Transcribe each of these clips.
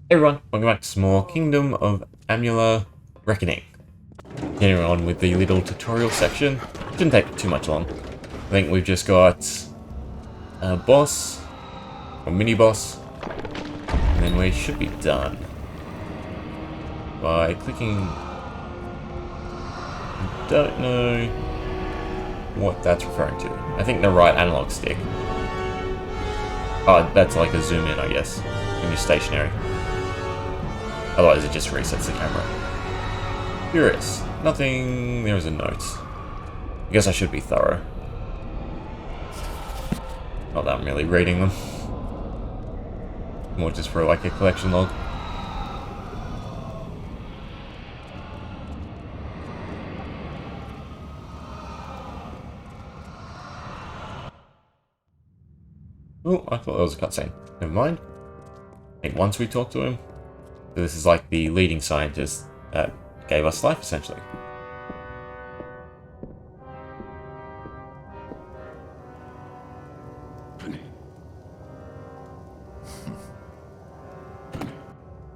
Hey everyone, welcome back to some more Kingdom of Amular Reckoning. Getting on with the little tutorial section. Shouldn't take too much long. I think we've just got a boss, or mini boss, and then we should be done. By clicking... I don't know what that's referring to. I think the right analog stick. Oh, that's like a zoom in, I guess, when you're stationary. Otherwise it just resets the camera. Curious. Nothing... There was a note. I guess I should be thorough. Not that I'm really reading them. More just for like a collection log. Oh, I thought that was a cutscene. Never mind. I think once we talk to him. So this is like the leading scientist that gave us life, essentially.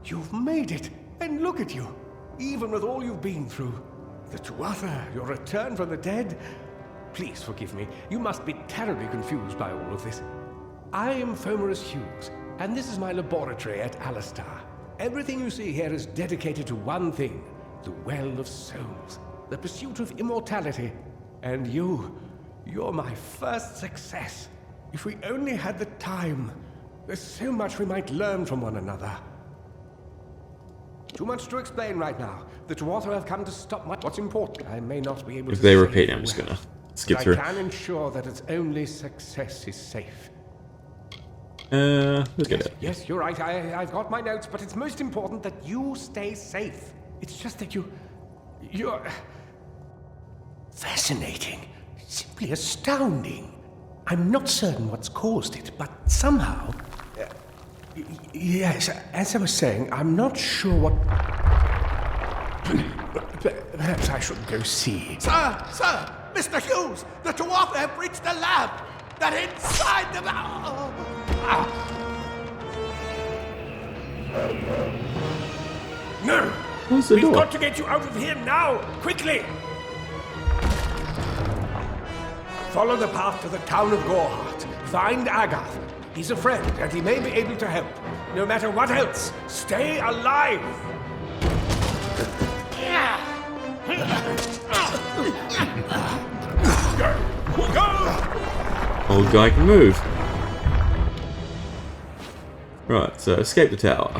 You've made it, and look at you. Even with all you've been through. The Tuatha, your return from the dead. Please forgive me. You must be terribly confused by all of this. I am Fomerus Hughes, and this is my laboratory at Alistar. Everything you see here is dedicated to one thing, the Well of Souls, the pursuit of immortality. And you're my first success. If we only had the time, there's so much we might learn from one another. Too much to explain right now. The Tuatha have come to stop what's important. I may not be able to... If they repeat, I'm just gonna skip through. I can ensure that its only success is safe. Let's get it. Yes, you're right. I've got my notes, but it's most important that you stay safe. It's just that you're... fascinating. Simply astounding. I'm not certain what's caused it, but somehow... yes, as I was saying, I'm not sure what... Perhaps I should go see. Sir! Mr. Hughes! The Tuatha have reached the lab! They're inside the lab! No! Close the We've door. got to get you out of here now! Quickly! Follow the path to the town of Gorhart. Find Agath. He's a friend, and he may be able to help. No matter what else, stay alive! Go! Old guy can move. Right, so escape the tower.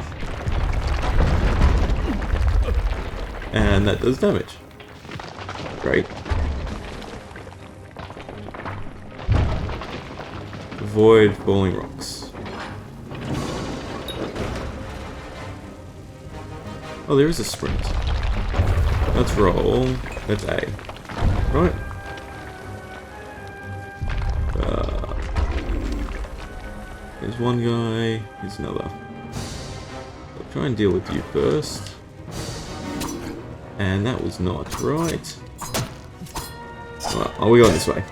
And that does damage. Great. Avoid falling rocks. Oh, there is a sprint. Let's roll. That's A. Right. There's one guy, here's another. I'll try and deal with you first. And that was not right. Oh, we got this way.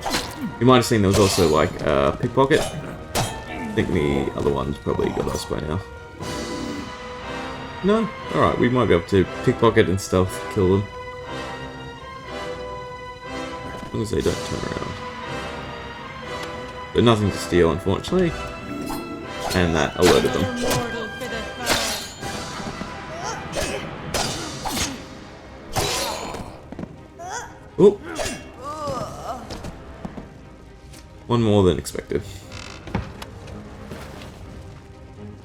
You might have seen there was also like a pickpocket. I think the other one's probably got us by now. No? Alright, we might be able to pickpocket and stealth kill them. As long as they don't turn around. But nothing to steal, unfortunately. And that alerted them. Oh! One more than expected.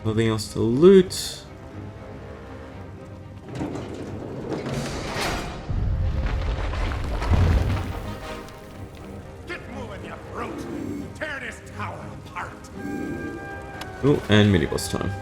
Nothing else to loot. Get moving, you brute! Tear this tower apart! Oh, and mini boss time.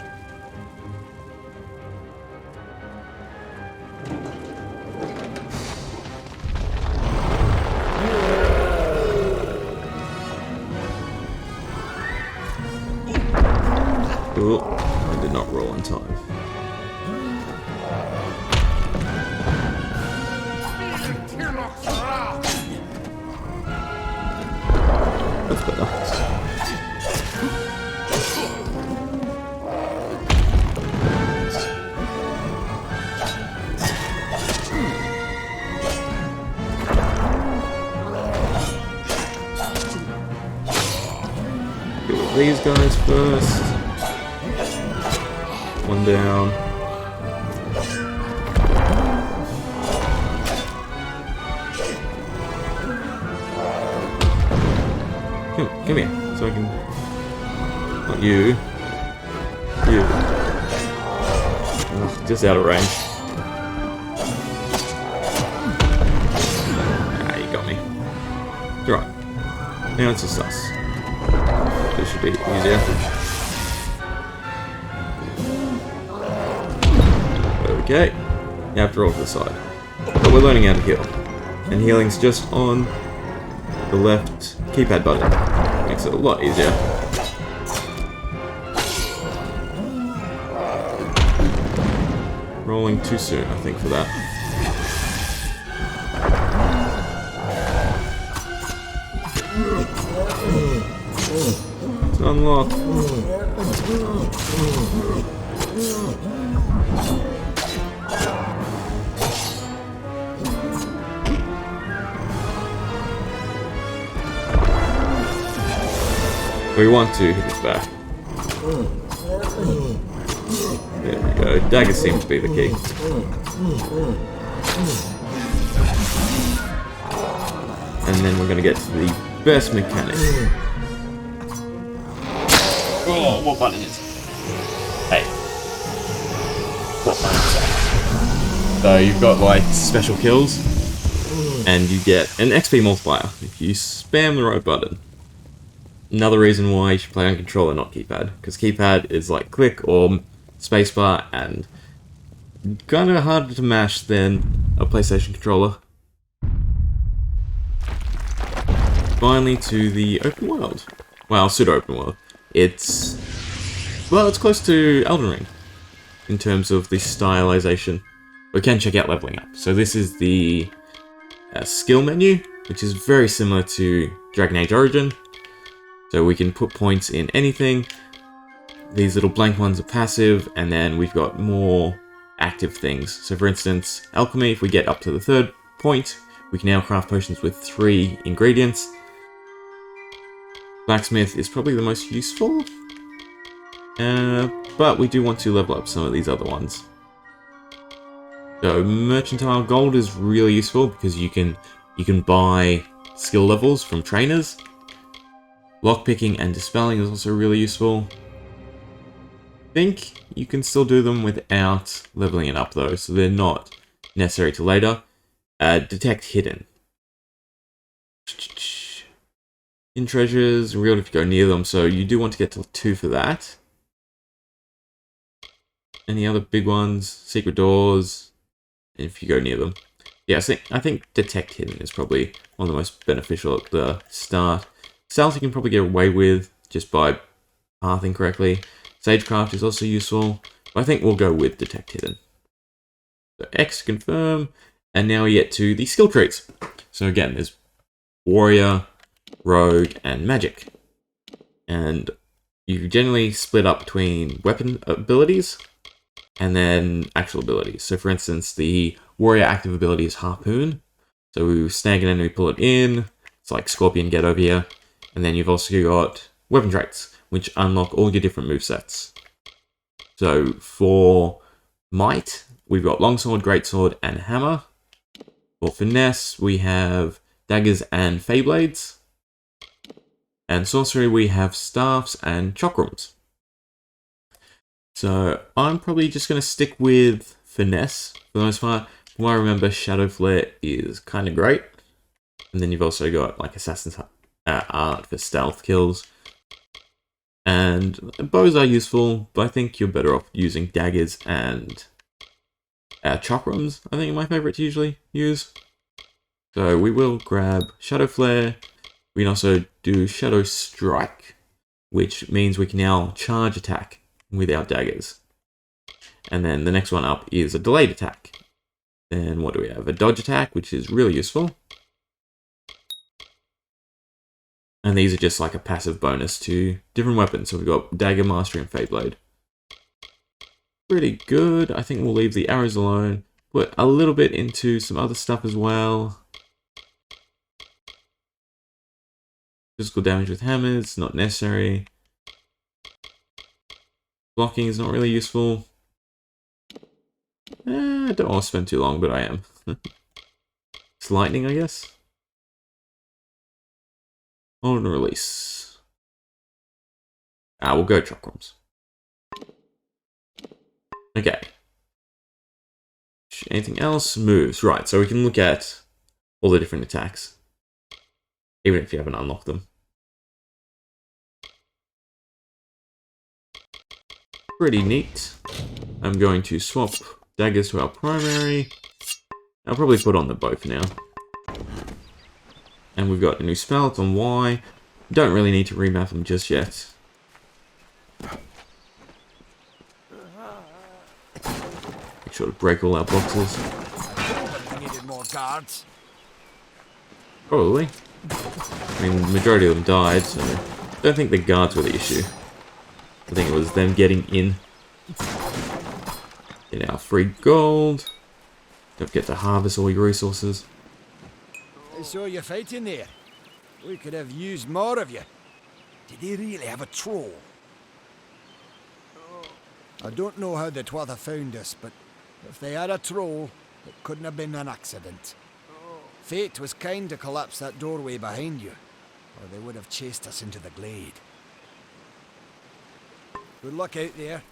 Oh, I did not roll in time. That's better. these guys first. One down. Come here, so I can... Not you. You. Ugh, just out of range. Ah, you got me. It's alright. Now it's just us. This should be easier. Okay. Now have to roll to the side. But we're learning how to heal. And healing's just on the left keypad button. Makes it a lot easier. Rolling too soon, I think, for that. It's unlocked. We want to hit his back. There we go. Dagger seems to be the key. And then we're going to get to the best mechanic. Oh, what button is it? Hey. What button is that? So you've got like special kills, and you get an XP multiplier if you spam the right button. Another reason why you should play on controller, not keypad, because keypad is like click or spacebar and kind of harder to mash than a PlayStation controller. Finally to the open world. Well, pseudo-open world. It's close to Elden Ring in terms of the stylization. We can check out leveling up. So this is the skill menu, which is very similar to Dragon Age Origin. So we can put points in anything. These little blank ones are passive, and then we've got more active things. So for instance, alchemy, if we get up to the 3rd point, we can now craft potions with 3 ingredients. Blacksmith is probably the most useful, but we do want to level up some of these other ones. So mercantile gold is really useful because you can buy skill levels from trainers. Lockpicking and dispelling is also really useful. I think you can still do them without leveling it up though, so they're not necessary to later. Detect hidden. In treasures, real if you go near them, so you do want to get to 2 for that. Any other big ones? Secret doors, if you go near them. Yeah, I think detect hidden is probably one of the most beneficial at the start. Stealth you can probably get away with just by pathing correctly. Sagecraft is also useful, but I think we'll go with detect hidden. So X confirm, and now we get to the skill trees. So again, there's warrior, rogue, and magic. And you generally split up between weapon abilities and then actual abilities. So for instance, the warrior active ability is harpoon. So we snag an enemy, pull it in. It's like Scorpion, get over here. And then you've also got weapon traits, which unlock all your different movesets. So for might, we've got longsword, greatsword, and hammer. For finesse, we have daggers and feyblades. And sorcery, we have staffs and chakrams. So I'm probably just going to stick with finesse for the most part. From what I remember, Shadow Flare is kind of great. And then you've also got like Assassin's Art for stealth kills. And bows are useful, but I think you're better off using daggers and chakrams, I think are my favourite to usually use. So we will grab Shadow Flare. We can also do Shadow Strike, which means we can now charge attack with our daggers. And then the next one up is a delayed attack. Then what do we have? A dodge attack, which is really useful. And these are just like a passive bonus to different weapons. So we've got Dagger, Mastery, and Feyblade. Pretty good. I think we'll leave the arrows alone. Put a little bit into some other stuff as well. Physical damage with hammers, not necessary. Blocking is not really useful. I don't want to spend too long, but I am. It's lightning, I guess. Hold and release. We'll go chakrams. Okay. Anything else? Moves. Right, so we can look at all the different attacks. Even if you haven't unlocked them. Pretty neat. I'm going to swap daggers to our primary. I'll probably put on the bow for now. And we've got a new spell, it's on Y. Don't really need to remap them just yet. Make sure to break all our boxes. Needed more guards. Probably. I mean, the majority of them died, so I don't think the guards were the issue. I think it was them getting in. Get our free gold. Don't get to harvest all your resources. I saw you fighting there. We could have used more of you. Did they really have a troll? I don't know how the Twatha found us, but if they had a troll, it couldn't have been an accident. Fate was kind to collapse that doorway behind you, or they would have chased us into the glade. Good luck out there.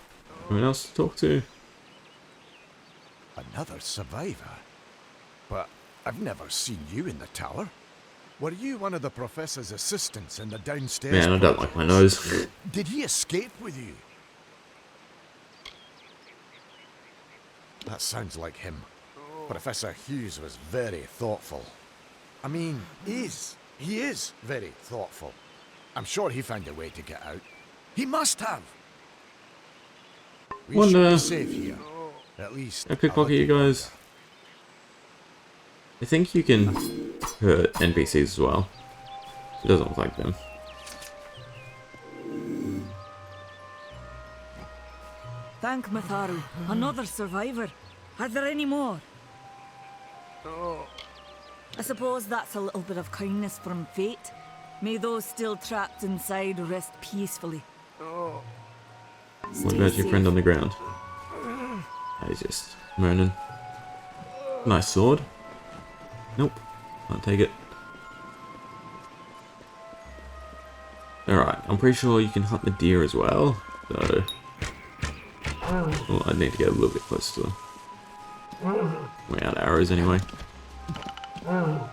Anyone else to talk to? Another survivor? But I've never seen you in the tower. Were you one of the professor's assistants in the downstairs? Man, I don't like my nose. Did he escape with you? That sounds like him. Professor Hughes was very thoughtful. I mean, he is very thoughtful. I'm sure he found a way to get out. He must have. We should be safe here. At least. Can I pickpocket you guys? I think you can hurt NPCs as well. It doesn't look like them. Thank Matharu. Another survivor. Are there any more? I suppose that's a little bit of kindness from fate. May those still trapped inside rest peacefully. What about your friend on the ground? He's just moaning. Nice sword. Nope. Can't take it. Alright, I'm pretty sure you can hunt the deer as well. So... oh, I need to get a little bit closer to them. We're out of arrows anyway. I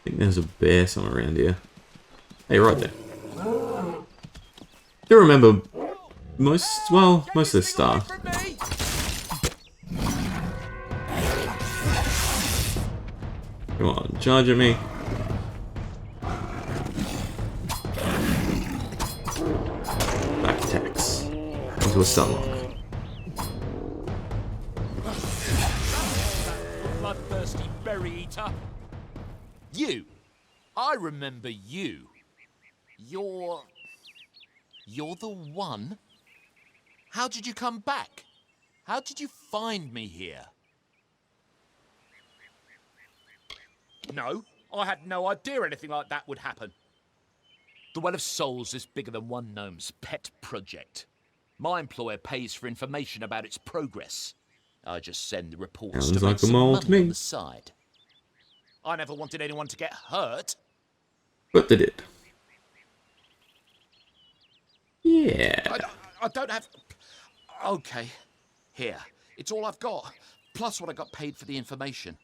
think there's a bear somewhere around here. Hey, right there. Do remember most of this stuff. Come on, charge at me. Back attacks. Into a stunlock. Bloodthirsty berry eater. You. I remember you. You're the one? How did you come back? How did you find me here? No, I had no idea anything like that would happen. The Well of Souls is bigger than one gnome's pet project. My employer pays for information about its progress. I just send the reports Sounds to like make some a mole to money on me. the side. I never wanted anyone to get hurt. But they did. Yeah. I don't have... Okay, here. It's all I've got, plus what I got paid for the information.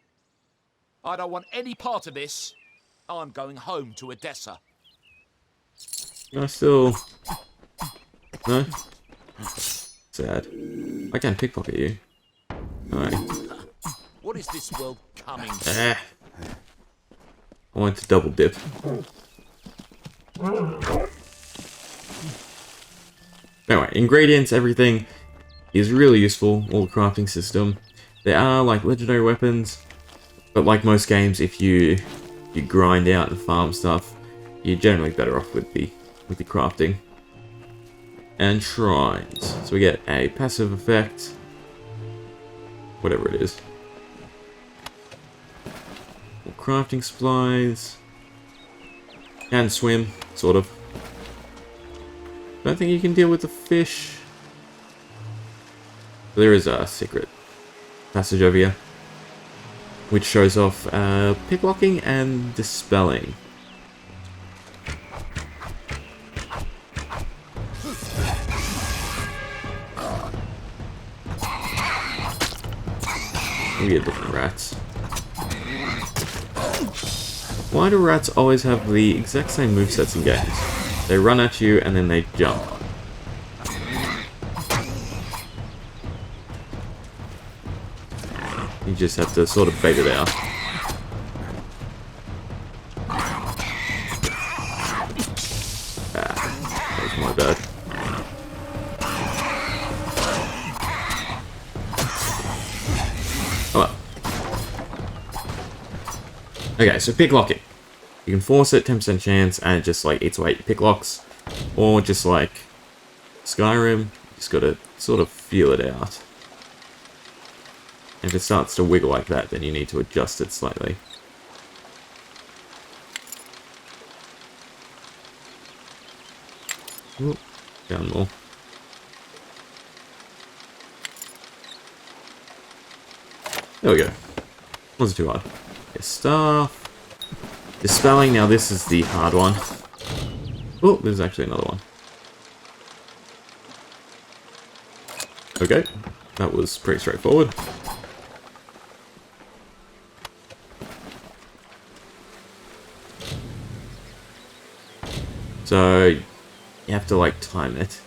I don't want any part of this. I'm going home to Odessa. I still... no? Sad. I can't pickpocket you. Alright. What is this world coming to? I want to double dip. Anyway, ingredients, everything is really useful, all the crafting system. There are like legendary weapons, but like most games, if you grind out and farm stuff, you're generally better off with the crafting. And shrines. So we get a passive effect, whatever it is. More crafting supplies. Can swim, sort of. Don't think you can deal with the fish. There is a secret passage over here, which shows off picklocking and dispelling. We get different rats. Why do rats always have the exact same movesets in games? They run at you and then they jump. You just have to sort of bait it out. That was my bad. Oh well. Okay, so picklocking. You can force it, 10% chance, and it just like eats away your picklocks. Or just like Skyrim, you just gotta sort of feel it out. If it starts to wiggle like that, then you need to adjust it slightly. Ooh, down more. There we go. Wasn't too hard. Okay, staff. Dispelling, now this is the hard one. Oh, there's actually another one. Okay, that was pretty straightforward. So, you have to like time it.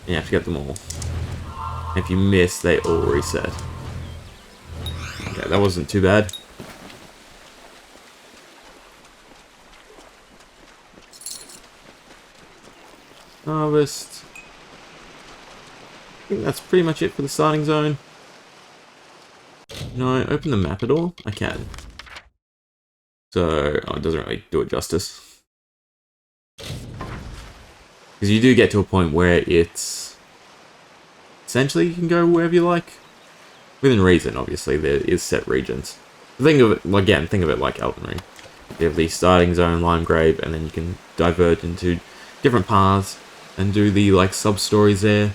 And you have to get them all. And if you miss, they all reset. Okay, that wasn't too bad. Harvest. I think that's pretty much it for the starting zone. Can I open the map at all? I can. So, oh, it doesn't really do it justice. Because you do get to a point where it's... essentially, you can go wherever you like. Within reason, obviously, there is set regions. Think of it, again, think of it like Elden Ring. You have the starting zone, Limegrave, and then you can diverge into different paths and do the like sub-stories there,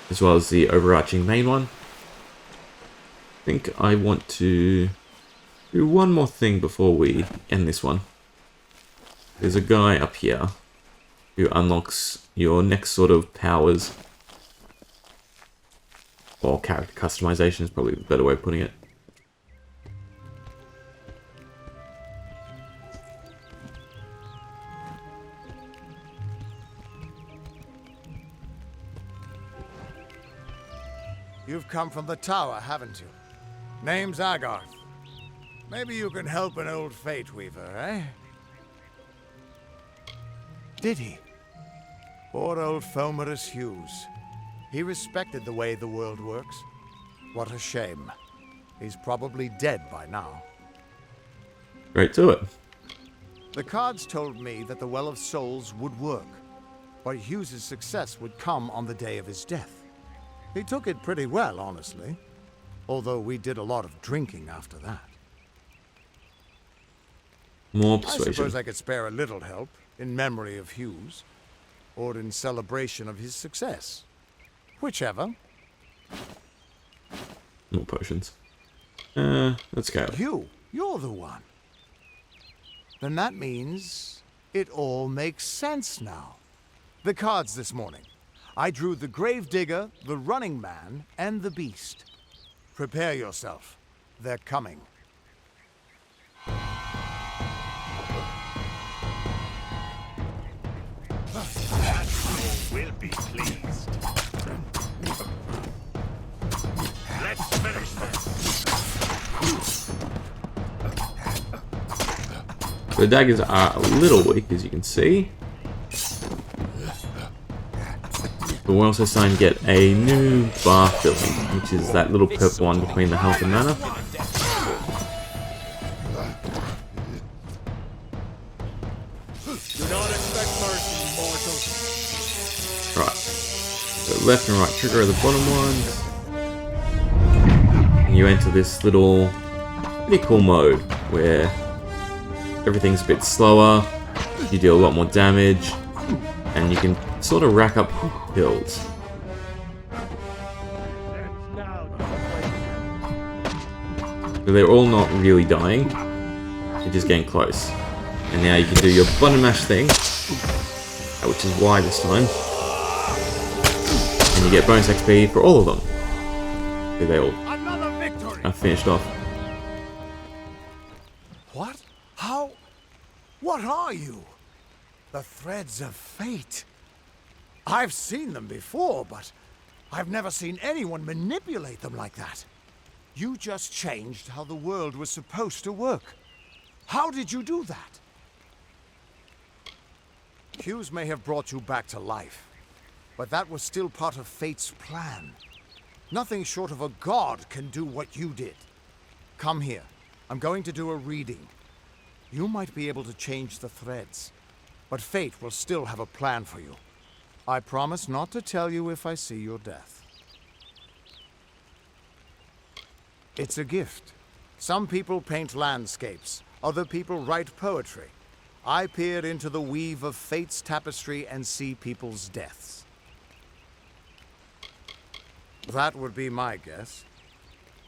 as well as the overarching main one. I think I want to do one more thing before we end this one. There's a guy up here who unlocks your next sort of powers. Or character customization is probably the better way of putting it. You've come from the tower, haven't you? Name's Agarth. Maybe you can help an old fate weaver, eh? Did he? Poor old Fomerus Hughes. He respected the way the world works. What a shame. He's probably dead by now. Right to it. The cards told me that the Well of Souls would work, but Hughes' success would come on the day of his death. He took it pretty well, honestly. Although we did a lot of drinking after that. More I persuasion. suppose I could spare a little help in memory of Hughes, or in celebration of his success. Whichever. More potions. Let's go. You're the one. Then that means it all makes sense now. The cards this morning. I drew the Gravedigger, the Running Man, and the Beast. Prepare yourself. They're coming. Will be pleased. Let's finish this. The daggers are a little weak, as you can see. But we're also starting to get a new bar filling, which is that little purple one between the health and mana. Do not expect mercy, mortals. Right. So left and right trigger are the bottom ones. And you enter this little pretty cool mode where everything's a bit slower, you deal a lot more damage, and you can sort of rack up kills. So they're all not really dying, they're just getting close. And now you can do your button mash thing, which is Y this time. And you get bonus XP for all of them. So they all are finished off. What? How? What are you? The threads of fate. I've seen them before, but I've never seen anyone manipulate them like that. You just changed how the world was supposed to work. How did you do that? Q's may have brought you back to life, but that was still part of fate's plan. Nothing short of a god can do what you did. Come here. I'm going to do a reading. You might be able to change the threads, but fate will still have a plan for you. I promise not to tell you if I see your death. It's a gift. Some people paint landscapes, other people write poetry. I peer into the weave of fate's tapestry and see people's deaths. That would be my guess.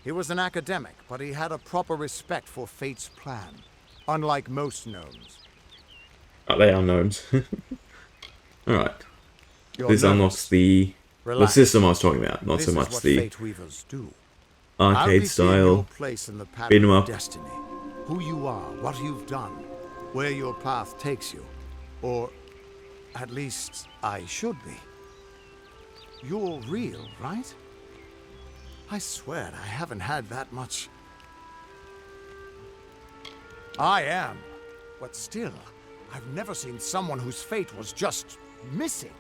He was an academic, but he had a proper respect for fate's plan, unlike most gnomes. Oh, they are gnomes. Alright. This unlocks the system I was talking about, not so much the fate weavers do. arcade style beat 'em up. Destiny. Who you are, what you've done, where your path takes you, or at least I should be. You're real, right? I swear I haven't had that much. I am, but still, I've never seen someone whose fate was just missing.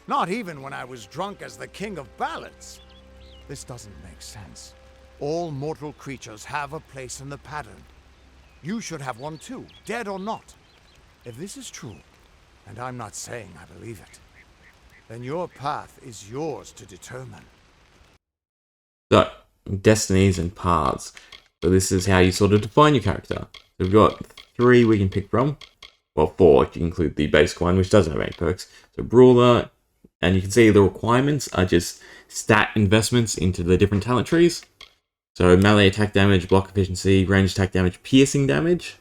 Not even when I was drunk as the king of ballads. This doesn't make sense. All mortal creatures have a place in the pattern. You should have one too, dead or not. If this is true, and I'm not saying I believe it, then your path is yours to determine. So, destinies and paths. So this is how you sort of define your character. So we've got 3 we can pick from. Well, 4 if you include the basic one, which doesn't have any perks. So Brawler, and you can see the requirements are just stat investments into the different talent trees. So melee attack damage, block efficiency, range attack damage, piercing damage,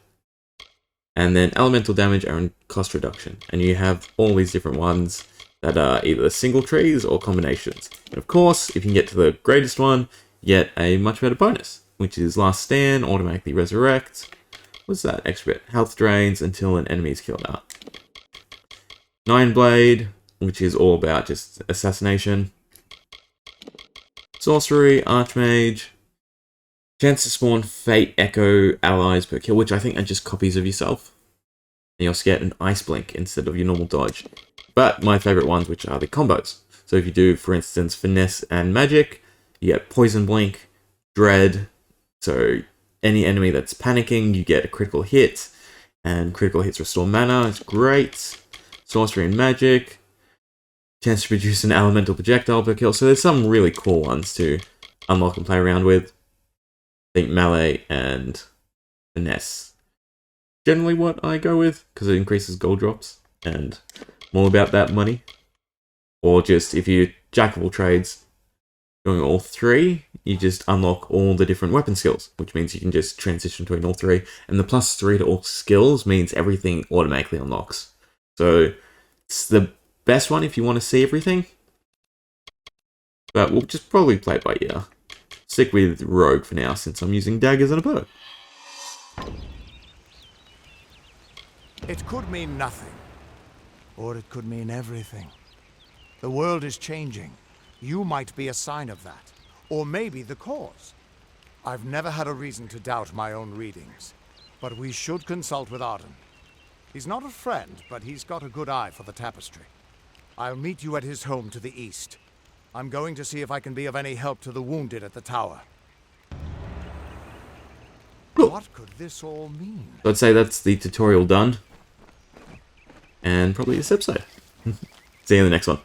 and then elemental damage and cost reduction. And you have all these different ones that are either single trees or combinations. And of course, if you can get to the greatest one, you get a much better bonus, which is Last Stand, automatically resurrect. What's that extra bit? Health drains until an enemy is killed out. Nine Blade, which is all about just assassination. Sorcery, Archmage. Chance to spawn Fate Echo allies per kill, which I think are just copies of yourself. And you also get an Ice Blink instead of your normal dodge. But my favourite ones, which are the combos. So if you do, for instance, Finesse and Magic, you get Poison Blink, Dread. So any enemy that's panicking, you get a critical hit. And critical hits restore mana, it's great. Sorcery and Magic. Chance to produce an elemental projectile per kill. So there's some really cool ones to unlock and play around with. I think Melee and Finesse. Generally what I go with, because it increases gold drops. And I'm all about that money. Or just, if you jack of all trades, doing all 3, you just unlock all the different weapon skills. Which means you can just transition between all 3. And the +3 to all skills means everything automatically unlocks. So it's the best one if you want to see everything. But we'll just probably play it by ear. Stick with Rogue for now, since I'm using daggers and a bow. It could mean nothing. Or it could mean everything. The world is changing. You might be a sign of that. Or maybe the cause. I've never had a reason to doubt my own readings. But we should consult with Arden. He's not a friend, but he's got a good eye for the tapestry. I'll meet you at his home to the east. I'm going to see if I can be of any help to the wounded at the tower. What could this all mean? So I'd say that's the tutorial done. And probably this episode. See you in the next one.